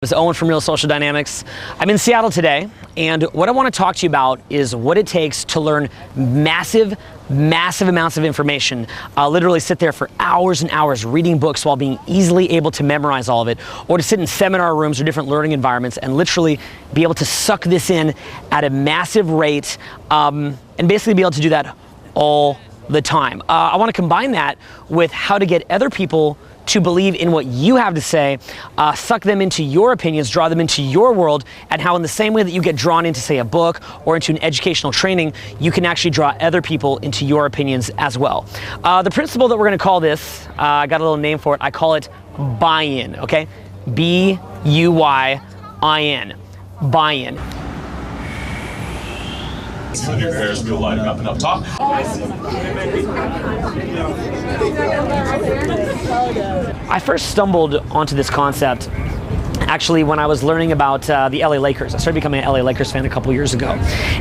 It's Owen from Real Social Dynamics. I'm in Seattle today, and what I want to talk to you about is what it takes to learn massive amounts of information. Literally sit there for hours and hours reading books while being easily able to memorize all of it, or to sit in seminar rooms or different learning environments and literally be able to suck this in at a massive rate, and basically be able to do that all the time. I want to combine that with how to get other people to believe in what you have to say, suck them into your opinions, draw them into your world, and how in the same way that you get drawn into, say, a book or into an educational training, you can actually draw other people into your opinions as well. The principle that we're going to call this, I got a little name for it, I call it buy-in, okay? B-U-Y-I-N, buy-in. Some your hairs feel lighting up and up top. I first stumbled onto this concept actually when I was learning about the LA Lakers. I started becoming an LA Lakers fan a couple years ago.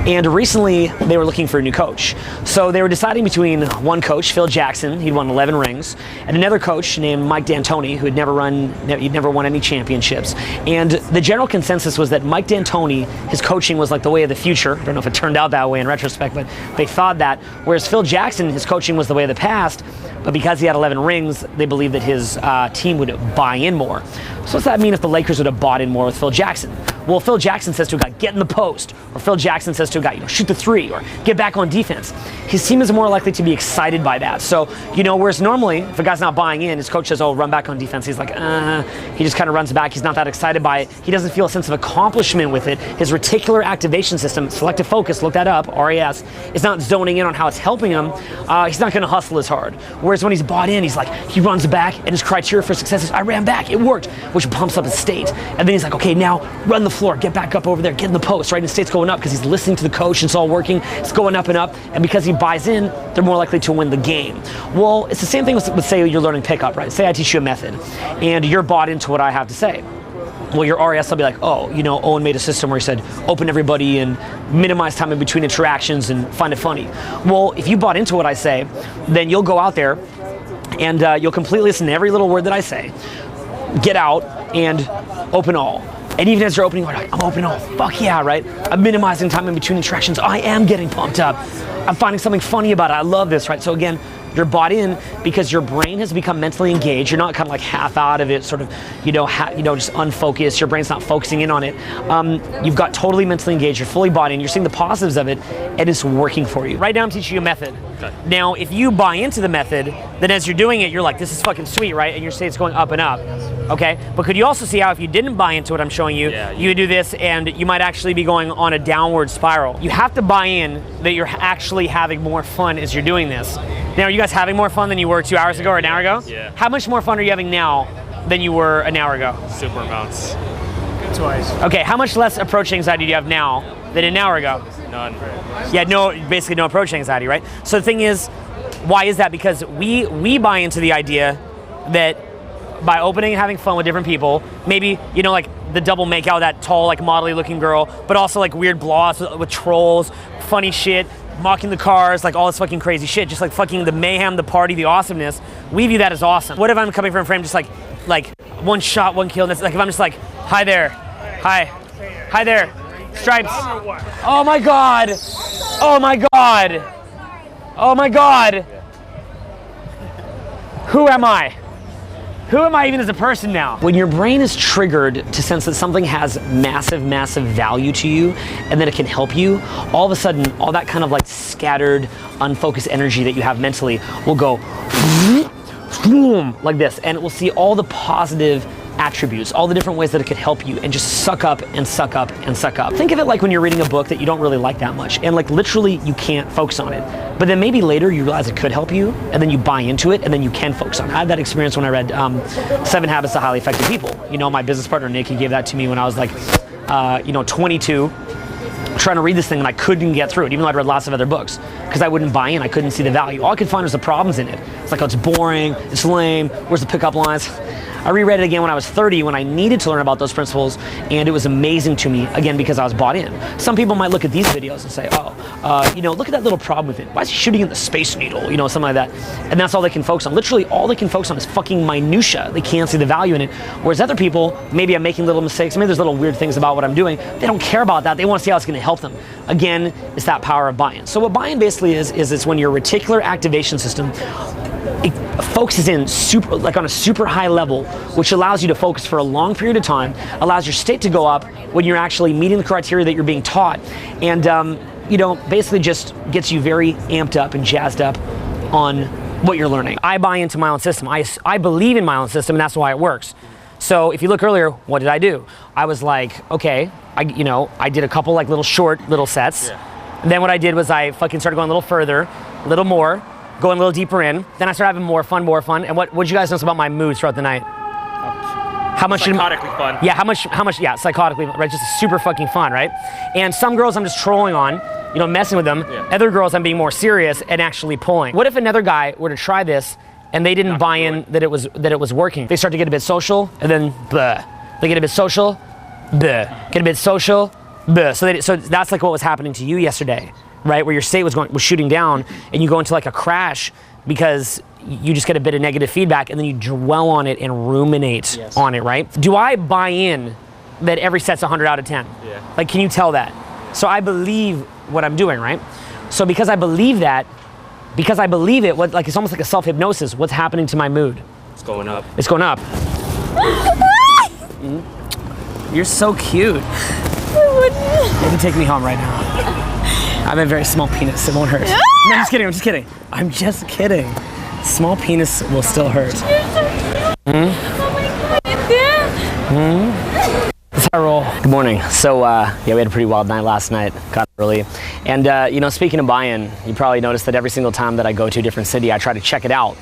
And recently they were looking for a new coach. So they were deciding between one coach, Phil Jackson, he'd won 11 rings, and another coach named Mike D'Antoni, who he'd never won any championships. And the general consensus was that Mike D'Antoni, his coaching was like the way of the future. I don't know if it turned out that way in retrospect, but they thought that. Whereas Phil Jackson, his coaching was the way of the past, but because he had 11 rings, they believed that his team would buy in more. So what's that mean if the Lakers would have bought in more with Phil Jackson? Well, Phil Jackson says to a guy, get in the post, or Phil Jackson says to a guy, shoot the three, or get back on defense. His team is more likely to be excited by that. So, whereas normally, if a guy's not buying in, his coach says, oh, run back on defense. He's like, he just kind of runs back. He's not that excited by it. He doesn't feel a sense of accomplishment with it. His reticular activation system, selective focus, look that up, RAS, is not zoning in on how it's helping him. He's not going to hustle as hard. Whereas when he's bought in, he's like, he runs back, and his criteria for success is, I ran back, it worked, which pumps up his state. And then he's like, okay, now run the floor, get back up over there, get in the post, right? And the state's going up because he's listening to the coach, and it's all working, it's going up and up, and because he buys in, they're more likely to win the game. Well, it's the same thing with say you're learning pickup, right? Say I teach you a method, and you're bought into what I have to say. Well, your RAS will be like, oh, Owen made a system where he said, open everybody and minimize time in between interactions and find it funny. Well, if you bought into what I say, then you'll go out there and you'll completely listen to every little word that I say, get out and open all. And even as you're opening, you're like, I'm opening all, fuck yeah, right? I'm minimizing time in between interactions. I am getting pumped up. I'm finding something funny about it. I love this, right? So again, you're bought in because your brain has become mentally engaged. You're not kind of like half out of it, sort of, just unfocused. Your brain's not focusing in on it. You've got totally mentally engaged. You're fully bought in. You're seeing the positives of it, and it's working for you. Right now, I'm teaching you a method. Okay. Now, if you buy into the method, then as you're doing it, you're like, this is fucking sweet, right? And your state's going up and up. Okay, but could you also see how if you didn't buy into what I'm showing you, you would do this and you might actually be going on a downward spiral. You have to buy in that you're actually having more fun as you're doing this. Now, are you guys having more fun than you were 2 hours ago or an hour ago? Yeah. How much more fun are you having now than you were an hour ago? Super amounts. Twice. Okay, how much less approach anxiety do you have now than an hour ago? None. Yeah, basically no approach anxiety, right? So the thing is, why is that? Because we buy into the idea that by opening and having fun with different people, maybe, like the double make out with that tall, like modelly looking girl, but also like weird blogs with trolls, funny shit, mocking the cars, like all this fucking crazy shit, just like fucking the mayhem, the party, the awesomeness. We view that as awesome. What if I'm coming from a frame just like one shot, one kill, and it's like if I'm just like, hi there, hi there, Stripes. Oh my God, oh my God, oh my God. Who am I? Who am I even as a person now? When your brain is triggered to sense that something has massive value to you and that it can help you, all of a sudden, all that kind of like scattered, unfocused energy that you have mentally will go like this, and it will see all the positive attributes, all the different ways that it could help you, and just suck up and suck up and suck up. Think of it like when you're reading a book that you don't really like that much, and like literally you can't focus on it. But then maybe later you realize it could help you, and then you buy into it, and then you can focus on it. I had that experience when I read 7 Habits of Highly Effective People. My business partner Nick, he gave that to me when I was like, 22, trying to read this thing, and I couldn't get through it, even though I'd read lots of other books, because I wouldn't buy in. I couldn't see the value. All I could find was the problems in it. It's like, oh, it's boring, it's lame, where's the pickup lines? I reread it again when I was 30 when I needed to learn about those principles, and it was amazing to me, again, because I was bought in. Some people might look at these videos and say, look at that little problem with it. Why is he shooting in the Space Needle? Something like that. And that's all they can focus on. Literally, all they can focus on is fucking minutia. They can't see the value in it. Whereas other people, maybe I'm making little mistakes, maybe there's little weird things about what I'm doing. They don't care about that. They want to see how it's going to help them. Again, it's that power of buy-in. So what buy-in basically is it's when your reticular activation system, it focuses in on a super high level, which allows you to focus for a long period of time, allows your state to go up when you're actually meeting the criteria that you're being taught, and basically just gets you very amped up and jazzed up on what you're learning. I buy into my own system. I believe in my own system, and that's why it works. So if you look earlier, what did I do? I was like, okay, I did a couple like little sets. Yeah. And then what I did was I fucking started going a little further, a little more, going a little deeper in. Then I started having more fun. And what did you guys notice about my mood throughout the night? How much psychotically fun. Yeah, how much, yeah, psychotically, right? Just super fucking fun, right? And some girls I'm just trolling on, messing with them. Yeah. Other girls I'm being more serious and actually pulling. What if another guy were to try this and they didn't buy in that it was working? They start to get a bit social, and then blah. They get a bit social, blah. Get a bit social, blah. So that's like what was happening to you yesterday, right? Where your state was shooting down, and you go into like a crash because you just get a bit of negative feedback, and then you dwell on it and ruminate on it, right? Do I buy in that every set's 100 out of 10? Yeah. Like, can you tell that? So I believe what I'm doing, right? So because I believe it, it's almost like a self-hypnosis. What's happening to my mood? It's going up. It's going up. You're so cute. You can take me home right now. I have a very small penis. It won't hurt. No, I'm just kidding. Small penis will still hurt. That's how I roll. Good morning. So, we had a pretty wild night last night. Got up early. And, speaking of buy-in, you probably noticed that every single time that I go to a different city, I try to check it out.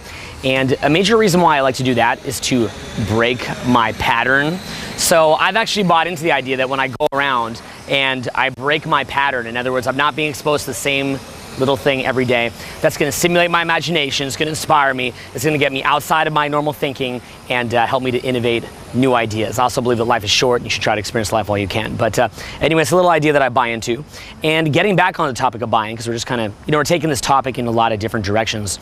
And a major reason why I like to do that is to break my pattern. So I've actually bought into the idea that when I go around and I break my pattern, in other words, I'm not being exposed to the same little thing every day, that's going to stimulate my imagination, it's going to inspire me, it's going to get me outside of my normal thinking and help me to innovate new ideas. I also believe that life is short and you should try to experience life while you can. But anyway, it's a little idea that I buy into. And getting back on the topic of buying, because we're just kind of, we're taking this topic in a lot of different directions.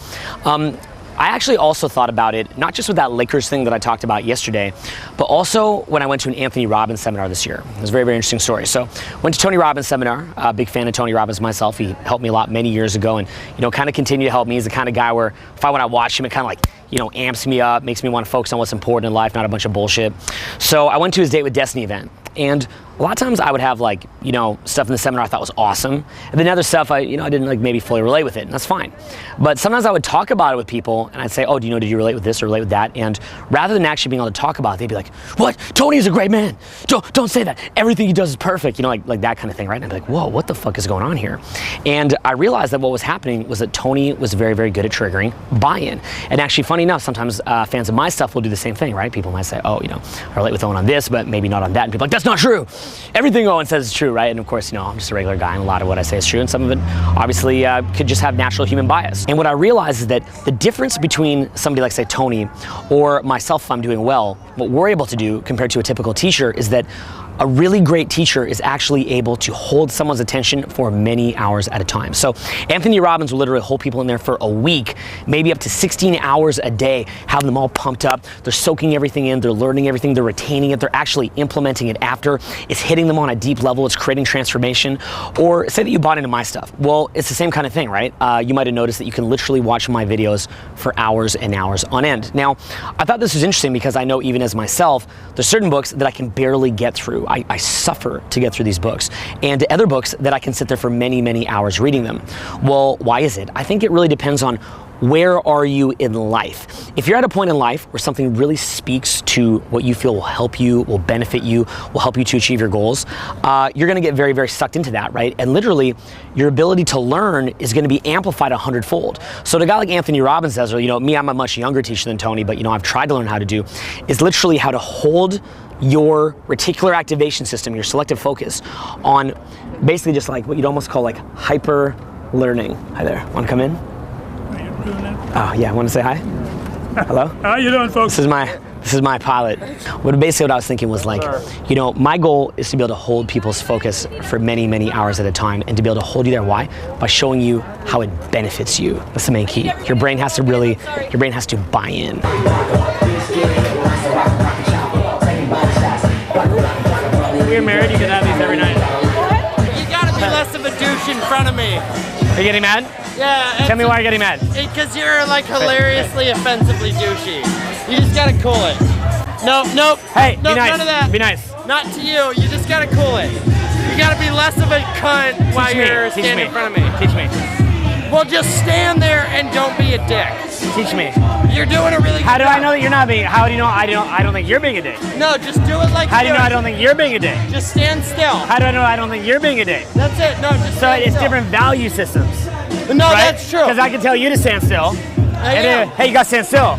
I actually also thought about it, not just with that Lakers thing that I talked about yesterday, but also when I went to an Anthony Robbins seminar this year. It was a very, very interesting story. So went to Tony Robbins seminar, a big fan of Tony Robbins myself. He helped me a lot many years ago and, kind of continued to help me. He's the kind of guy where when I watch him, it kind of like, amps me up, makes me want to focus on what's important in life, not a bunch of bullshit. So I went to his Date with Destiny event. And a lot of times I would have stuff in the seminar I thought was awesome. And then other stuff I didn't maybe fully relate with it, and that's fine. But sometimes I would talk about it with people and I'd say, oh, did you relate with this or relate with that? And rather than actually being able to talk about it, they'd be like, what? Tony is a great man. Don't say that. Everything he does is perfect. Like that kind of thing, right? And I'd be like, whoa, what the fuck is going on here? And I realized that what was happening was that Tony was very, very good at triggering buy-in. And actually, funny enough, sometimes fans of my stuff will do the same thing, right? People might say, oh, I relate with Owen on this, but maybe not on that. And people are like, that's not true. Everything Owen says is true, right? And of course, I'm just a regular guy and a lot of what I say is true, and some of it obviously could just have natural human bias. And what I realized is that the difference between somebody like, say, Tony or myself if I'm doing well, what we're able to do compared to a typical teacher is that a really great teacher is actually able to hold someone's attention for many hours at a time. So Anthony Robbins will literally hold people in there for a week, maybe up to 16 hours a day, have them all pumped up. They're soaking everything in, they're learning everything, they're retaining it, they're actually implementing it after. It's hitting them on a deep level, it's creating transformation. Or say that you bought into my stuff. Well, it's the same kind of thing, right? You might have noticed that you can literally watch my videos for hours and hours on end. Now, I thought this was interesting because I know even as myself, there's certain books that I can barely get through. I suffer to get through these books, and other books that I can sit there for many, many hours reading them. Well, why is it? I think it really depends on where are you in life. If you're at a point in life where something really speaks to what you feel will help you, will benefit you, will help you to achieve your goals, you're gonna get very, very sucked into that, right? And literally, your ability to learn is gonna be amplified 100-fold. So to a guy like Anthony Robbins says, or me, I'm a much younger teacher than Tony, but I've tried to learn how to do, is literally how to hold your reticular activation system, your selective focus, on basically just like what you'd almost call like hyper learning. Hi there, wanna come in? Doing that? Oh yeah, want to say hi? Hello? How you doing, folks? This is my This is my pilot. Basically what I was thinking was like, you know, my goal is to be able to hold people's focus for many, many hours at a time, and to be able to hold you there. Why? By showing you how it benefits you. That's the main key. Your brain has to buy in. If you're married, you can have these every night. You gotta be less of a douche in front of me. Are you getting mad? Yeah. Tell me why you're getting mad. Because you're like hilariously offensively douchey. You just gotta cool it. Nope. Hey, nope, be nice. None of that. Be nice. Not to you. You just gotta cool it. You gotta be less of a cunt while you're standing in front of me. Teach me. Well, just stand there and don't be a dick. Teach me. You're doing a really good How do job. I know that you're not being? How do you know I don't think you're being a dick? No, just do it like How do you know I don't think you're being a dick? Just stand still. How do I know I don't think you're being a dick? That's it. No, just So stand it's still. different value systems. No, right? that's true. Because I can tell you to stand still. I am. Hey, you got to stand still.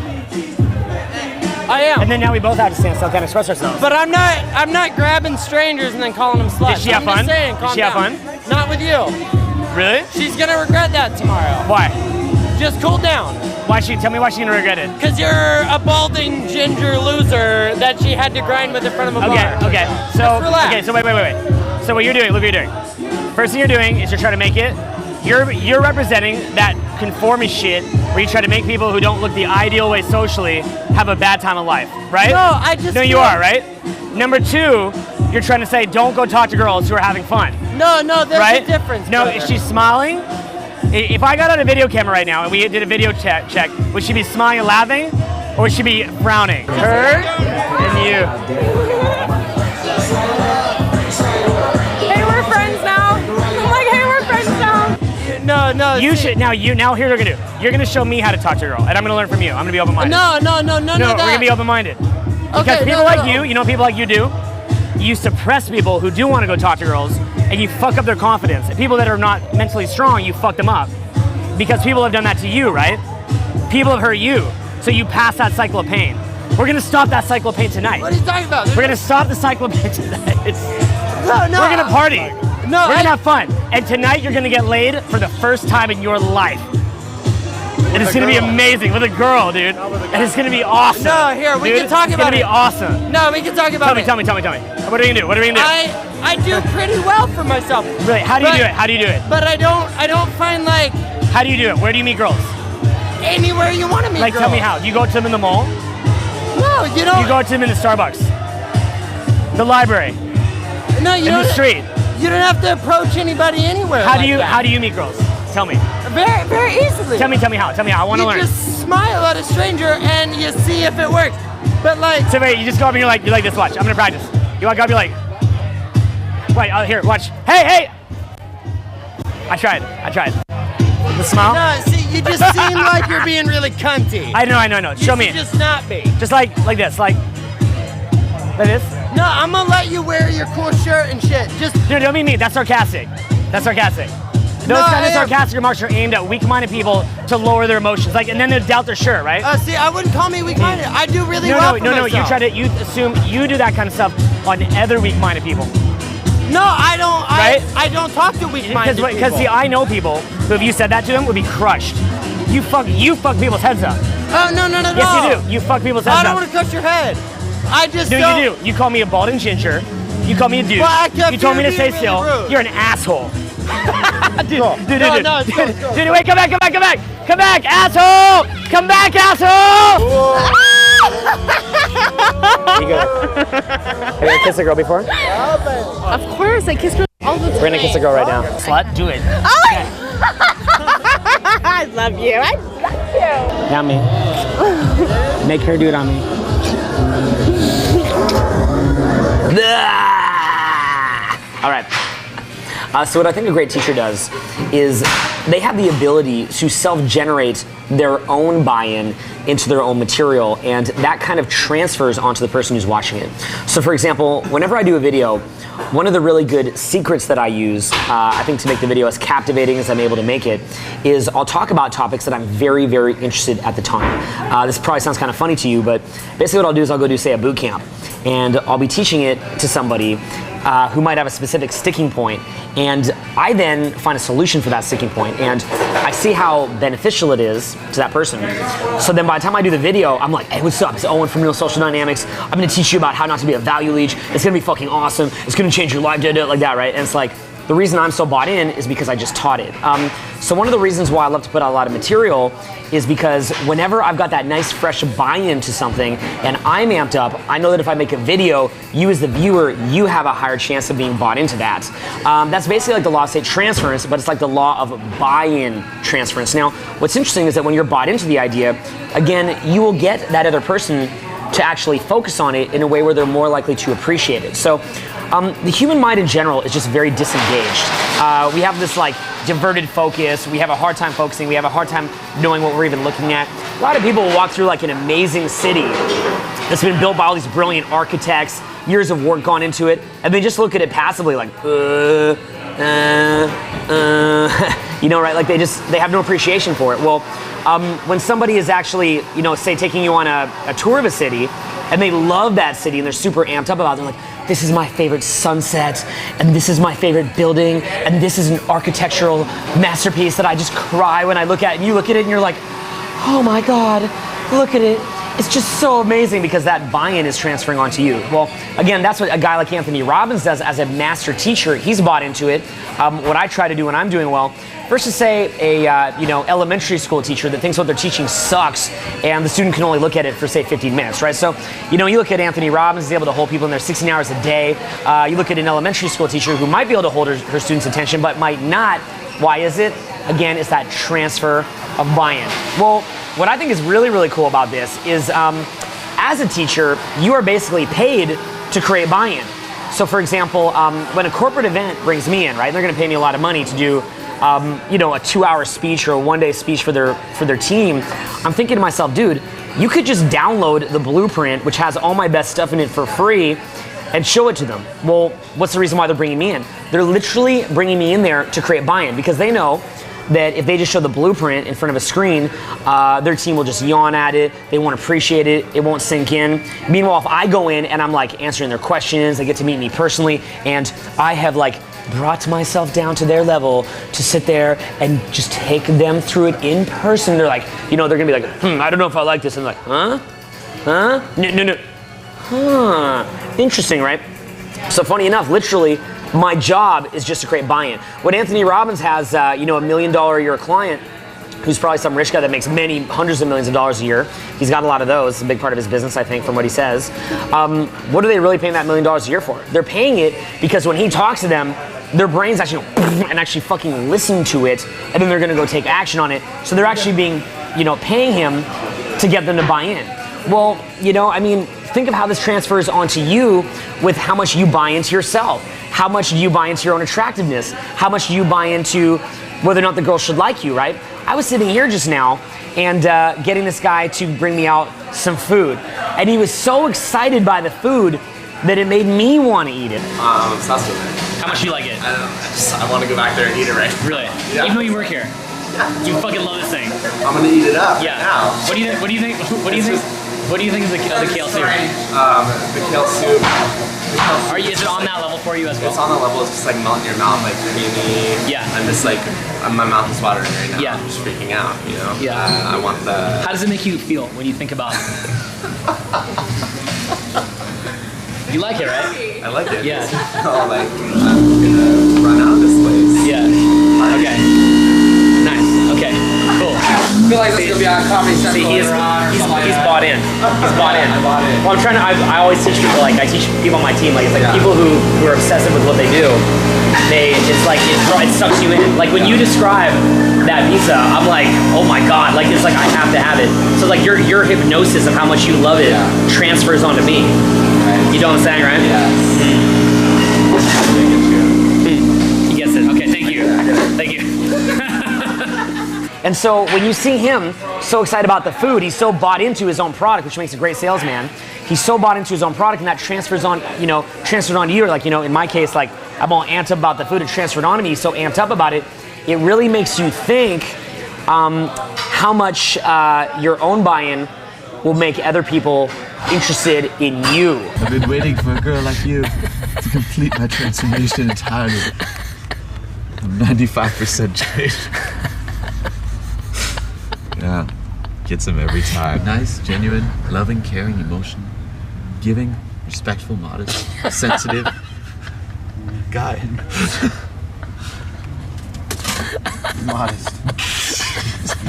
I am. And then now we both have to stand still, kind of express ourselves. But I'm not grabbing strangers and then calling them sluts. Did she have fun? Just saying, calm Did she have down. fun? Not with you. Really? She's gonna regret that tomorrow. Why? Just cool down. Tell me why she's gonna regret it. Cause you're a balding ginger loser that she had to grind with in front of a bar. Okay. So Just relax. okay. So wait. So what you're doing? Look what you're doing. First thing you're doing is you're trying to make it. You're representing that conformist shit where you try to make people who don't look the ideal way socially have a bad time of life, right? No, I just. No, you are, right? Number two, you're trying to say don't go talk to girls who are having fun. No, there's Right? a difference. No, brother. is she smiling? If I got on a video camera right now and we did a video check, would she be smiling and laughing, or would she be frowning? Her and you. Hey, we're friends now. I'm like, hey, we're friends now. No. You should now. Here's what you're gonna do. You're gonna show me how to talk to a girl, and I'm gonna learn from you. I'm gonna be open-minded. No. No, we're gonna be open-minded. Because Okay, people like you, you know what people like you do? You suppress people who do want to go talk to girls, and you fuck up their confidence. And people that are not mentally strong, you fuck them up. Because people have done that to you, right? People have hurt you, so you pass that cycle of pain. We're gonna stop that cycle of pain tonight. What are you talking about? We're gonna stop the cycle of pain tonight. No. We're gonna party. No, We're gonna have fun. And tonight you're gonna get laid for the first time in your life. And it's gonna be amazing with a girl, dude. And it's gonna be awesome. No, here, we can talk about It's gonna be it. awesome. No, we can talk about it. Tell me. What are you gonna do? What are we gonna do? I do pretty well for myself. Really? How do you do it? How do you do it? But I don't find like How do you do it? Where do you meet girls? anywhere you want to meet Like, girls. tell me how. Do you go to them in the mall? No, you don't. You go to them in the Starbucks, the library, No, you in don't. the street. You don't have to approach anybody anywhere. How like do that. you meet girls? Tell me. Very, very easily. Tell me how. I want to You learn. just smile at a stranger and you see if it works. But like, So wait, you just go up and you're like this. Watch. I'm gonna practice. You walk up, you're like, wait. Here, watch. Hey. I tried. The smile. no, see, you just seem like you're being really cunty. I know. You Show me. should just not be. Just like this, like this. No, I'm gonna let you wear your cool shirt and shit. Just Dude, don't mean me. That's sarcastic. Those No, kind of I am. sarcastic remarks are aimed at weak-minded people to lower their emotions, like, and then they doubt their shirt, right? see, I wouldn't call me weak-minded. I do really well for No. myself. You assume you do that kind of stuff on other weak-minded people, No, I don't. Right? I don't talk to weak-minded people. because see, I know people who, if you said that to them, would be crushed. You fuck people's heads up. Oh no. Yes, you do. You fuck people's heads I don't up. want to crush your head. I just No, don't. you do. You call me a balding ginger. You call me a douche. Well, I kept You told me to being stay really still. rude. You're an asshole. Dude, No, it's cool. Dude, wait, come back, asshole! Come back, asshole! You good? Have you ever kissed a girl before? Of course, I kiss girls all the time. We're gonna kiss a girl right now. Slut, do it. I love you. On me. Make her do it on me. All right. So what I think a great teacher does is they have the ability to self-generate their own buy-in into their own material, and that kind of transfers onto the person who's watching it. So for example, whenever I do a video, one of the really good secrets that I use, I think to make the video as captivating as I'm able to make it, is I'll talk about topics that I'm very, very interested at the time. This probably sounds kind of funny to you, but basically what I'll do is I'll go do, say, a boot camp, and I'll be teaching it to somebody who might have a specific sticking point, and I then find a solution for that sticking point, and I see how beneficial it is to that person. So then by the time I do the video, I'm like, hey, what's up? It's Owen from Real Social Dynamics. I'm gonna teach you about how not to be a value leech. It's gonna be fucking awesome. It's gonna change your life, like that, right? And it's like, the reason I'm so bought in is because I just taught it. So one of the reasons why I love to put out a lot of material is because whenever I've got that nice fresh buy-in to something and I'm amped up, I know that if I make a video, you as the viewer, you have a higher chance of being bought into that. That's basically like the law of state transference, but it's like the law of buy-in transference. Now, what's interesting is that when you're bought into the idea, again, you will get that other person to actually focus on it in a way where they're more likely to appreciate it. So the human mind in general is just very disengaged. We have this like diverted focus. We have a hard time focusing. We have a hard time knowing what we're even looking at. A lot of people will walk through like an amazing city that's been built by all these brilliant architects, years of work gone into it, and they just look at it passively like, you know, right? Like they have no appreciation for it. Well, when somebody is actually, you know, say taking you on a tour of a city, and they love that city and they're super amped up about it, they're like, this is my favorite sunset, and this is my favorite building, and this is an architectural masterpiece that I just cry when I look at it. And you look at it and you're like, oh my God, look at it. It's just so amazing because that buy-in is transferring onto you. Well, again, that's what a guy like Anthony Robbins does as a master teacher. He's bought into it. What I try to do when I'm doing well, versus say a elementary school teacher that thinks what they're teaching sucks and the student can only look at it for say 15 minutes, right? So, you know, you look at Anthony Robbins, he's able to hold people in there 16 hours a day. You look at an elementary school teacher who might be able to hold her students' attention but might not. Why is it? Again, it's that transfer of buy-in. Well, what I think is really, really cool about this is as a teacher, you are basically paid to create buy-in. So for example, when a corporate event brings me in, right, they're gonna pay me a lot of money to do a 2-hour speech or a 1-day speech for their team, I'm thinking to myself, dude, you could just download the blueprint, which has all my best stuff in it for free, and show it to them. Well, what's the reason why they're bringing me in? They're literally bringing me in there to create buy-in because they know that if they just show the blueprint in front of a screen, their team will just yawn at it, they won't appreciate it, it won't sink in. Meanwhile, if I go in and I'm like answering their questions, they get to meet me personally, and I have like brought myself down to their level to sit there and just take them through it in person. They're like, you know, they're gonna be like, I don't know if I like this. And I'm like, huh? No. Interesting, right? So funny enough, literally, my job is just to create buy-in. When Anthony Robbins has, $1 million a year client, who's probably some rich guy that makes many hundreds of millions of dollars a year. He's got a lot of those. It's a big part of his business, I think, from what he says. What are they really paying that $1 million a year for? They're paying it because when he talks to them, their brains actually go and actually fucking listen to it, and then they're gonna go take action on it. So they're actually being, paying him to get them to buy in. Well, think of how this transfers onto you with how much you buy into yourself. How much do you buy into your own attractiveness? How much do you buy into whether or not the girl should like you, right? I was sitting here just now and getting this guy to bring me out some food. And he was so excited by the food that it made me want to eat it. I'm obsessed with it. How much do you like it? I don't know. I want to go back there and eat it right now. Really? Yeah. Even though you work here? Yeah. You fucking love this thing. I'm gonna eat it up. Yeah. Right now. What do you think? What do you think? What do you think? What do you think of the kale soup? The kale soup. Is it on that level for you as well? It's on that level. It's just like melting your mouth, like creamy. Yeah. I'm just like, my mouth is watering right now. Yeah. I'm just freaking out. Yeah. I want the. How does it make you feel when you think about it? You like it, right? I like it. Yeah. I'm gonna run out of this place. Yeah. Okay. Nice. Okay. Cool. I feel like this is gonna be on Comedy Central. See, he's bought in. He's bought in. I bought in. Well, I'm trying to. I always teach people. Like I teach people on my team. Like it's like people who are obsessive with what they do. It's like it sucks you in. Like when you describe that pizza, I'm like, oh my god. Like it's like I have to have it. So like your hypnosis of how much you love it transfers onto me. Right. You know what I'm saying, right? Yes. He gets it. Okay, thank you. Thank you. And so when you see him so excited about the food, he's so bought into his own product, which makes a great salesman. He's so bought into his own product, and that transfers on, transferred onto you. Or like, in my case, like I'm all amped up about the food. It transferred onto me. He's so amped up about it. It really makes you think how much your own buy-in will make other people interested in you. I've been waiting for a girl like you to complete my transformation entirely. I'm 95% changed. Yeah, gets him every time. Nice, genuine, loving, caring, emotional, giving, respectful, modest, sensitive guy. Modest.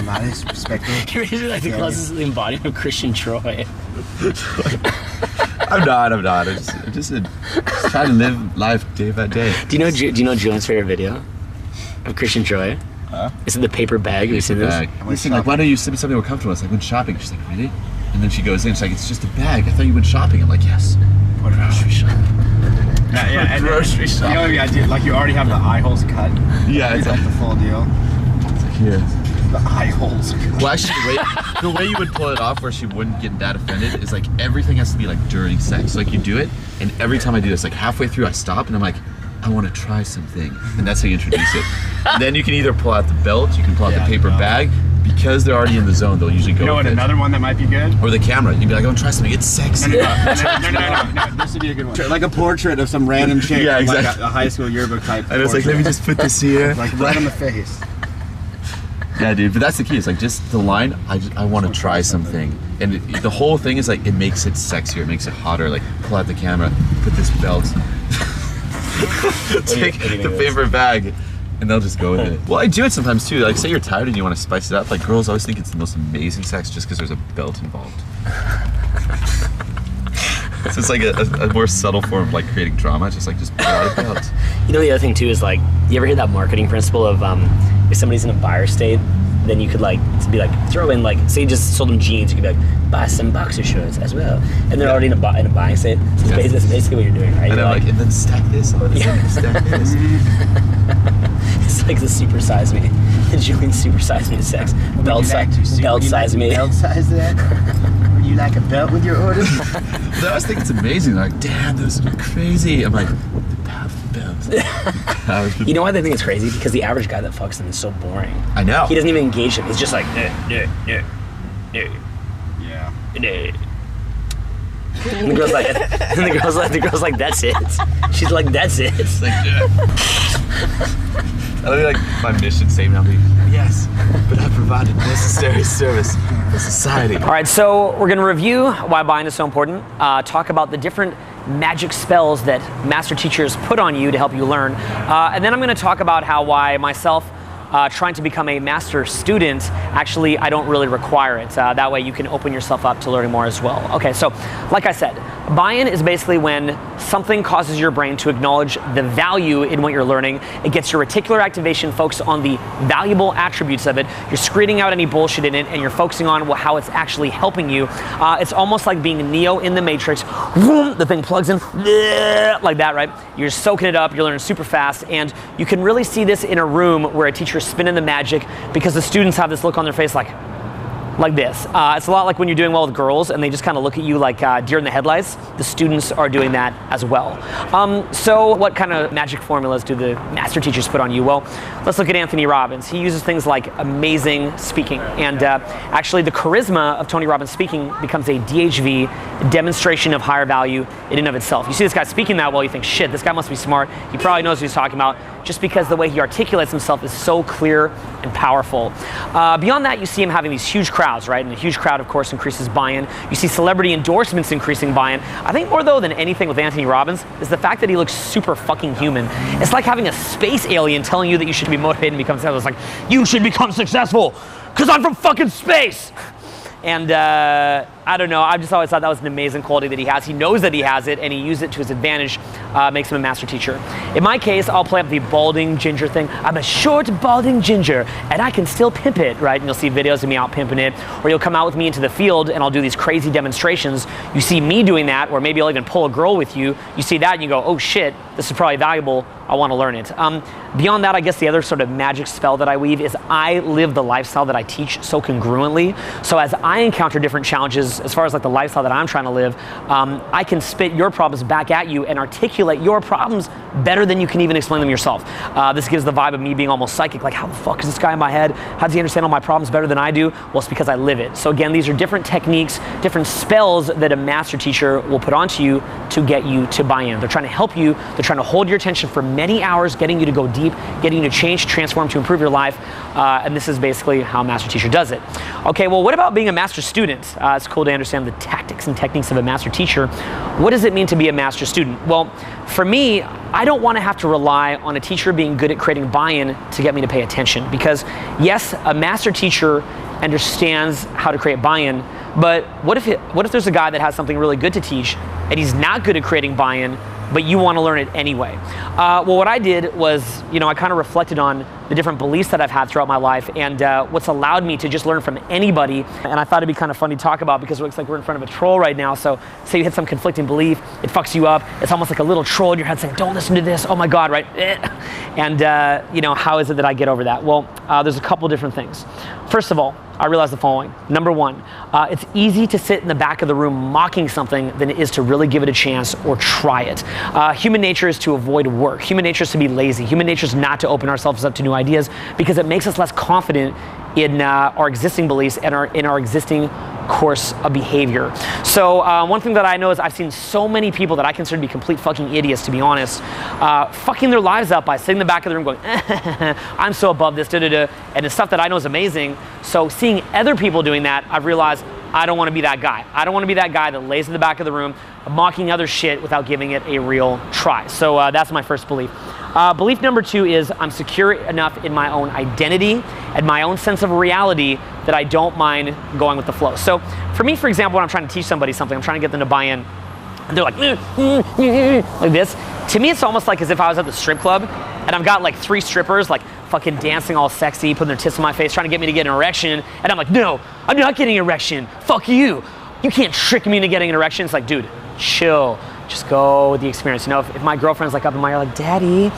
Modest, respectful. You're really like the closest embodiment of Christian Troy. I'm not. I'm just trying to live life day by day. Do you know Julian's favorite video of Christian Troy? Is it the paper bag? Have you seen this? Listen, like, why don't you send me something more comfortable? It's like, when shopping. She's like, really? And then she goes in, she's like, it's just a bag. I thought you went shopping. I'm like, yes. Grocery shopping. Yeah, and grocery shopping. You know, the idea, like, you already have the eye holes cut. Yeah, it's it's like the full deal. It's like, here. The eye holes. Well, actually, the way you would pull it off where she wouldn't get that offended is like everything has to be like during sex. Like you do it, and every time I do this, like halfway through I stop and I'm like, I want to try something. And that's how you introduce it. And then you can either pull out the belt, you can pull out the paper bag. Because they're already in the zone, they'll usually go You know with what, it. another one that might be good? Or the camera. You'd be like, I want to try something. It's sexy. No. This would be a good one. Like a portrait of some random chick. Yeah, exactly. Like a high school yearbook type. And it's like, let me just put this here. Like right on the face. Yeah, dude, but that's the key. It's like just the line, I want to try something. And the whole thing is like, it makes it sexier, it makes it hotter. Like, pull out the camera, put this belt, take the paper bag, and they'll just go with it. Well, I do it sometimes too. Like, say you're tired and you want to spice it up. Like, girls always think it's the most amazing sex just because there's a belt involved. So it's like a more subtle form of like creating drama, just pull out a belt. You know, the other thing too is like, you ever hear that marketing principle of if somebody's in a buyer state, then you could like throw in like, say you just sold them jeans, you could be like, buy some boxer shorts as well, and they're already in a buying state. So that's basically what you're doing, right? And then and then stack this on, stack this. It's like the super size me, the Julian super size me sex. Belt size me. Belt size that? Would you like a belt with your order? But I always think it's amazing. They're like, damn, those are crazy. I'm like, the power of the belt. You know why they think it's crazy? Because the average guy that fucks them is so boring. I know. He doesn't even engage them. He's just like, Yeah. and the girl's like, that's it. She's like, that's it. It's like, That'll be like my mission statement. I'll be, yes, but I provided necessary service for society. All right, so we're going to review why buying is so important, talk about the different magic spells that master teachers put on you to help you learn, and then I'm going to talk about why myself trying to become a master student, actually I don't really require it. That way you can open yourself up to learning more as well. Okay, so like I said, buy-in is basically when something causes your brain to acknowledge the value in what you're learning. It gets your reticular activation focused on the valuable attributes of it. You're screening out any bullshit in it and you're focusing on how it's actually helping you. It's almost like being Neo in the Matrix. The thing plugs in like that, right? You're soaking it up, you're learning super fast, and you can really see this in a room where a teacher's spinning the magic because the students have this look on their face like this. It's a lot like when you're doing well with girls and they just kind of look at you like deer in the headlights. The students are doing that as well. So what kind of magic formulas do the master teachers put on you? Well, let's look at Anthony Robbins. He uses things like amazing speaking, and actually the charisma of Tony Robbins speaking becomes a DHV, demonstration of higher value in and of itself. You see this guy speaking that well, you think, shit, this guy must be smart. He probably knows what he's talking about, just because the way he articulates himself is so clear and powerful. Beyond that, you see him having these huge crowds, right? And a huge crowd, of course, increases buy-in. You see celebrity endorsements increasing buy-in. I think more, though, than anything with Anthony Robbins is the fact that he looks super fucking human. It's like having a space alien telling you that you should be motivated and become successful. It's like, you should become successful because I'm from fucking space. And I don't know, I've just always thought that was an amazing quality that he has. He knows that he has it and he uses it to his advantage, makes him a master teacher. In my case, I'll play up the balding ginger thing. I'm a short balding ginger and I can still pimp it, right? And you'll see videos of me out pimping it, or you'll come out with me into the field and I'll do these crazy demonstrations. You see me doing that, or maybe I'll even pull a girl with you. You see that and you go, oh shit, this is probably valuable. I want to learn it. Beyond that, I guess the other sort of magic spell that I weave is I live the lifestyle that I teach so congruently. So as I encounter different challenges teachers, as far as like the lifestyle that I'm trying to live, I can spit your problems back at you and articulate your problems better than you can even explain them yourself. This gives the vibe of me being almost psychic, like how the fuck is this guy in my head? How does he understand all my problems better than I do? Well, it's because I live it. So again, these are different techniques, different spells that a master teacher will put onto you to get you to buy in. They're trying to help you, they're trying to hold your attention for many hours, getting you to go deep, getting you to change, transform, to improve your life. And this is basically how a master teacher does it. Okay, well, what about being a master student? It's cool to understand the tactics and techniques of a master teacher. What does it mean to be a master student? Well, for me, I don't want to have to rely on a teacher being good at creating buy-in to get me to pay attention. Because yes, a master teacher understands how to create buy-in, but what if there's a guy that has something really good to teach and he's not good at creating buy-in, but you want to learn it anyway? Well, what I did was, I kind of reflected on the different beliefs that I've had throughout my life and what's allowed me to just learn from anybody. And I thought it'd be kind of funny to talk about because it looks like we're in front of a troll right now. So say you hit some conflicting belief, it fucks you up. It's almost like a little troll in your head saying, don't listen to this, oh my God, right? And how is it that I get over that? Well, there's a couple different things. First of all, I realized the following. Number one, it's easy to sit in the back of the room mocking something than it is to really give it a chance or try it. Human nature is to avoid work. Human nature is to be lazy. Human nature is not to open ourselves up to new ideas because it makes us less confident in our existing beliefs and in our existing course of behavior. So one thing that I know is I've seen so many people that I consider to be complete fucking idiots, to be honest, fucking their lives up by sitting in the back of the room going, I'm so above this, da-da-da, and the stuff that I know is amazing. So seeing other people doing that, I've realized I don't want to be that guy. I don't want to be that guy that lays in the back of the room mocking other shit without giving it a real try. So that's my first belief. Belief number two is I'm secure enough in my own identity and my own sense of reality that I don't mind going with the flow. So for me, for example, when I'm trying to teach somebody something, I'm trying to get them to buy in, and they're like, like this. To me, it's almost like as if I was at the strip club and I've got like 3 strippers like fucking dancing all sexy, putting their tits in my face, trying to get me to get an erection. And I'm like, no, I'm not getting an erection. Fuck you. You can't trick me into getting an erection. It's like, dude, chill. Just go with the experience. If my girlfriend's like up in my ear like, daddy,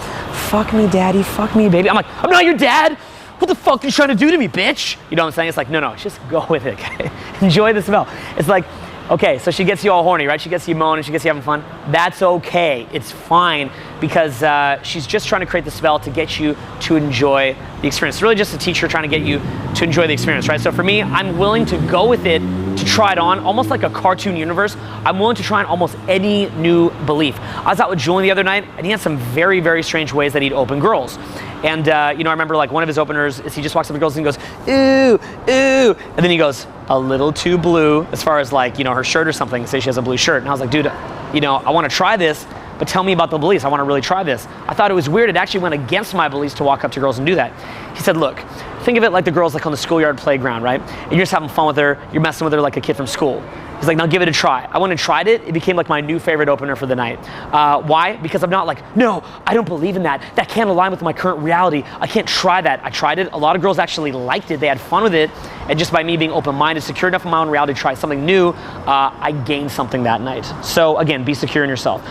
fuck me, baby. I'm like, I'm not your dad. What the fuck are you trying to do to me, bitch? You know what I'm saying? It's like, no, just go with it, okay? Enjoy the smell. It's like, okay, so she gets you all horny, right? She gets you moaning, she gets you having fun. That's okay, it's fine, because she's just trying to create the spell to get you to enjoy the experience. It's really just a teacher trying to get you to enjoy the experience, right? So for me, I'm willing to go with it, to try it on, almost like a cartoon universe. I'm willing to try on almost any new belief. I was out with Julian the other night, and he had some very, very strange ways that he'd open girls. And I remember like one of his openers is he just walks up to girls and goes, ooh, ooh. And then he goes, a little too blue, as far as like, her shirt or something, say she has a blue shirt. And I was like, dude, I want to try this, but tell me about the beliefs. I want to really try this. I thought it was weird. It actually went against my beliefs to walk up to girls and do that. He said, look, think of it like the girls like on the schoolyard playground, right? And you're just having fun with her. You're messing with her like a kid from school. He's like, now give it a try. I went and tried it. It became like my new favorite opener for the night. Why? Because I'm not like, no, I don't believe in that. That can't align with my current reality. I can't try that. I tried it. A lot of girls actually liked it. They had fun with it. And just by me being open-minded, secure enough in my own reality to try something new, I gained something that night. So again, be secure in yourself.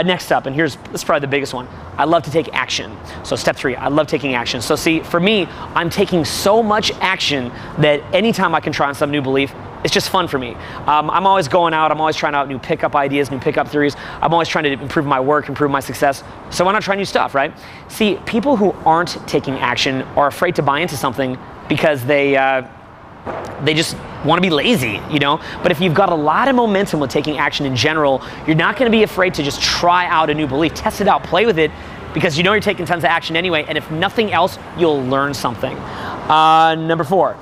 Next up, and this is probably the biggest one. I love to take action. So step 3, I love taking action. So see, for me, I'm taking so much action that anytime I can try on some new belief, it's just fun for me. I'm always going out, I'm always trying out new pickup ideas, new pickup theories. I'm always trying to improve my work, improve my success. So why not try new stuff, right? See, people who aren't taking action are afraid to buy into something because they just want to be lazy, But if you've got a lot of momentum with taking action in general, you're not going to be afraid to just try out a new belief, test it out, play with it, because you're taking tons of action anyway, and if nothing else, you'll learn something. Number 4.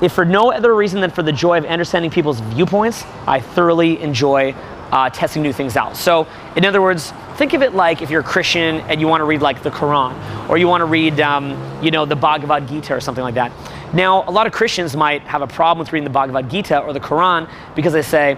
If for no other reason than for the joy of understanding people's viewpoints, I thoroughly enjoy testing new things out. So, in other words, think of it like if you're a Christian and you want to read like the Quran, or you want to read, the Bhagavad Gita or something like that. Now, a lot of Christians might have a problem with reading the Bhagavad Gita or the Quran because they say,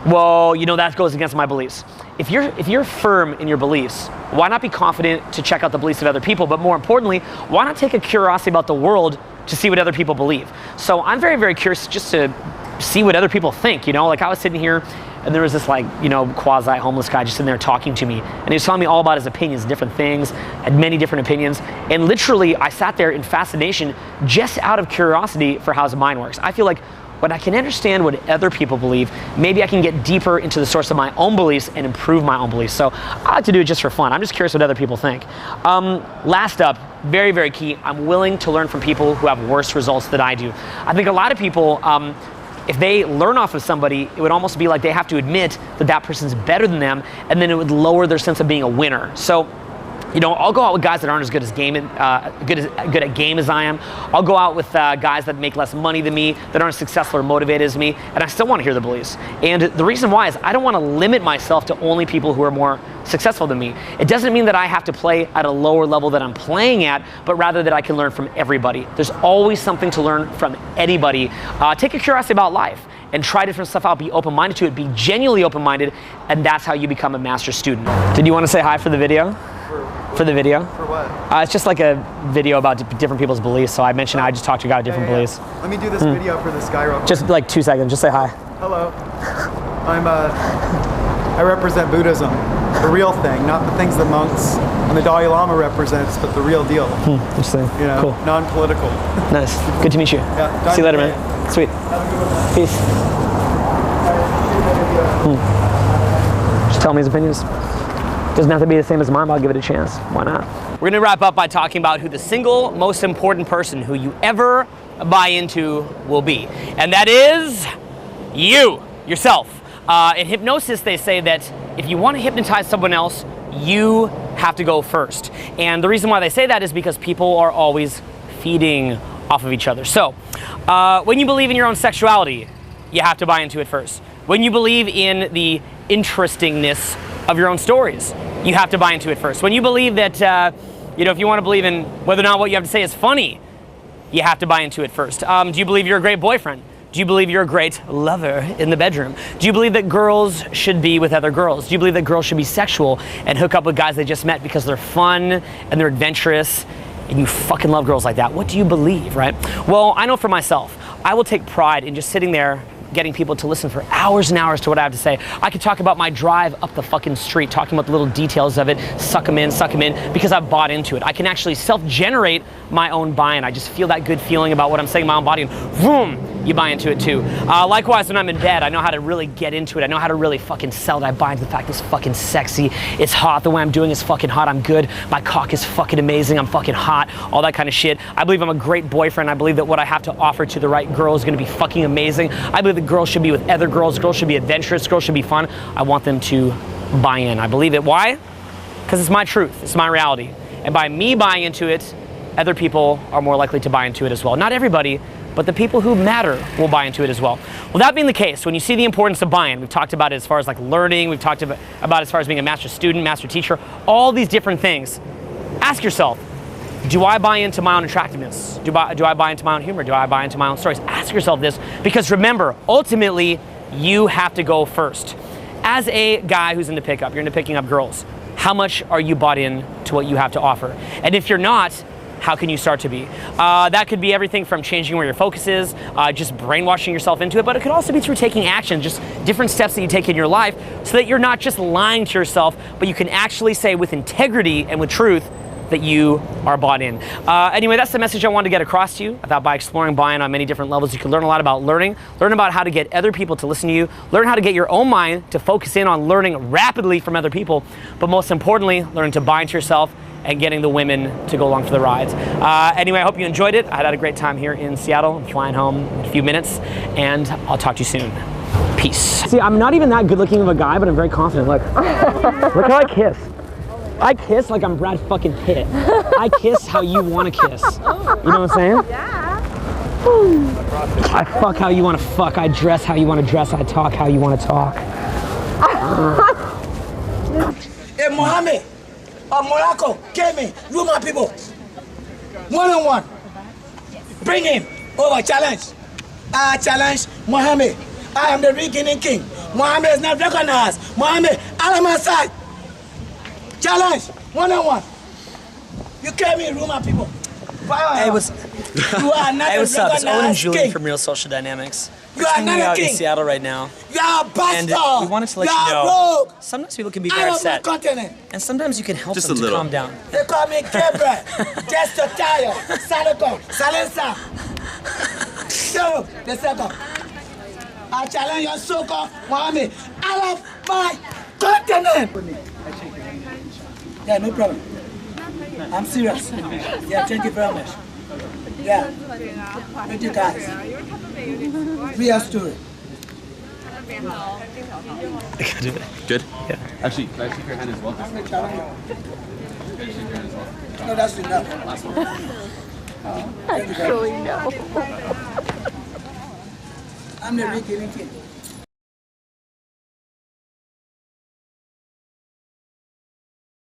well, that goes against my beliefs. If you're firm in your beliefs, why not be confident to check out the beliefs of other people? But more importantly, why not take a curiosity about the world to see what other people believe? So I'm very, very curious just to see what other people think, Like I was sitting here and there was this quasi-homeless guy just sitting there talking to me. And he was telling me all about his opinions, different things, had many different opinions. And literally I sat there in fascination just out of curiosity for how his mind works. I feel like when I can understand what other people believe, maybe I can get deeper into the source of my own beliefs and improve my own beliefs. So I like to do it just for fun. I'm just curious what other people think. Last up, very, very key, I'm willing to learn from people who have worse results than I do. I think a lot of people, if they learn off of somebody, it would almost be like they have to admit that that person's better than them, and then it would lower their sense of being a winner. So, you know, I'll go out with guys that aren't as good at game as I am. I'll go out with guys that make less money than me, that aren't as successful or motivated as me, and I still want to hear the beliefs. And the reason why is I don't want to limit myself to only people who are more successful than me. It doesn't mean that I have to play at a lower level that I'm playing at, but rather that I can learn from everybody. There's always something to learn from anybody. Take a curiosity about life and try different stuff out. Be open-minded to it. Be genuinely open-minded, and that's how you become a master student. Did you want to say hi for the video? For the video? For what? It's just like a video about different people's beliefs. So I mentioned I just talked to a guy with different beliefs. Let me do this video for this guy real quick. Just like 2 seconds. Just say hi. Hello. I represent Buddhism, the real thing, not the things that monks and the Dalai Lama represents, but the real deal. Interesting. You know, cool. Non-political. Nice. Good to meet you. Yeah. See you later, man. Sweet. Peace. Just tell me his opinions. Doesn't have to be the same as mine, but I'll give it a chance. Why not? We're gonna wrap up by talking about who the single most important person who you ever buy into will be. And that is you, yourself. In hypnosis, they say that if you want to hypnotize someone else, you have to go first. And the reason why they say that is because people are always feeding off of each other. So, when you believe in your own sexuality, you have to buy into it first. When you believe in the interestingness of your own stories, you have to buy into it first. When you believe that, you know, if you want to believe in whether or not what you have to say is funny, you have to buy into it first. Do you believe you're a great boyfriend? Do you believe you're a great lover in the bedroom? Do you believe that girls should be with other girls? Do you believe that girls should be sexual and hook up with guys they just met because they're fun and they're adventurous and you fucking love girls like that? What do you believe, right? Well, I know for myself, I will take pride in just sitting there getting people to listen for hours and hours to what I have to say. I could talk about my drive up the fucking street, talking about the little details of it, suck them in, because I've bought into it. I can actually self-generate my own buy-in. I just feel that good feeling about what I'm saying in my own body, and boom, you buy into it too. Likewise, when I'm in bed, I know how to really get into it. I know how to really fucking sell it. I buy into the fact it's fucking sexy, it's hot, the way I'm doing is fucking hot, I'm good, my cock is fucking amazing, I'm fucking hot, all that kind of shit. I believe I'm a great boyfriend. I believe that what I have to offer to the right girl is gonna be fucking amazing. I believe that girls should be with other girls should be adventurous, girls should be fun. I want them to buy in. I believe it. Why? Because it's my truth, it's my reality. And by me buying into it, other people are more likely to buy into it as well. Not everybody, but the people who matter will buy into it as well. Well, that being the case, when you see the importance of buy-in, we've talked about it as far as like learning, we've talked about as far as being a master student, master teacher, all these different things. Ask yourself, do I buy into my own attractiveness? Do I buy into my own humor? Do I buy into my own stories? Ask yourself this, because remember, ultimately, you have to go first. As a guy who's into pickup, you're into picking up girls, how much are you bought in to what you have to offer? And if you're not, how can you start to be? That could be everything from changing where your focus is, just brainwashing yourself into it, but it could also be through taking action, just different steps that you take in your life so that you're not just lying to yourself, but you can actually say with integrity and with truth that you are bought in. Anyway, that's the message I wanted to get across to you. I thought by exploring buy-in on many different levels, you can learn a lot about learning, learn about how to get other people to listen to you, learn how to get your own mind to focus in on learning rapidly from other people, but most importantly, learn to buy into yourself and getting the women to go along for the rides. Anyway, I hope you enjoyed it. I had a great time here in Seattle. I'm flying home in a few minutes, and I'll talk to you soon. Peace. See, I'm not even that good looking of a guy, but I'm very confident. Look, look how I kiss. I kiss like I'm Brad fucking Pitt. I kiss how you want to kiss. You know what I'm saying? Yeah. I fuck how you want to fuck. I dress how you want to dress. I talk how you want to talk. Hey, Mohammed of Morocco came in. You my people. One-on-one. Bring him over. Challenge. I challenge Mohammed. I am the real Guinea king. Mohammed is not recognized. Mohammed, out of my side. Challenge, one-on-one. You came in, room of people. Hey, what's You are not hey, what's up? It's Owen and recognized Julian king. from Real Social Dynamics. You We're are hanging not a out in king. Seattle right now. You are a bastard. And we wanted to let you know, rogue. sometimes people can be Out very of my upset. continent. And sometimes you can help Just them a to little. calm down. They call me Gabriel. Just a tire. Saluton. Salensa. So, the second. I challenge your so-called Mohammed out of my continent. Yeah, no problem. I'm serious. Yeah, thank you very much. Yeah, 20 guys. Real story. Good. Actually, can I shake your hand as well? No, that's enough. Last one. Thank you very much. I'm the Ricky Lincoln.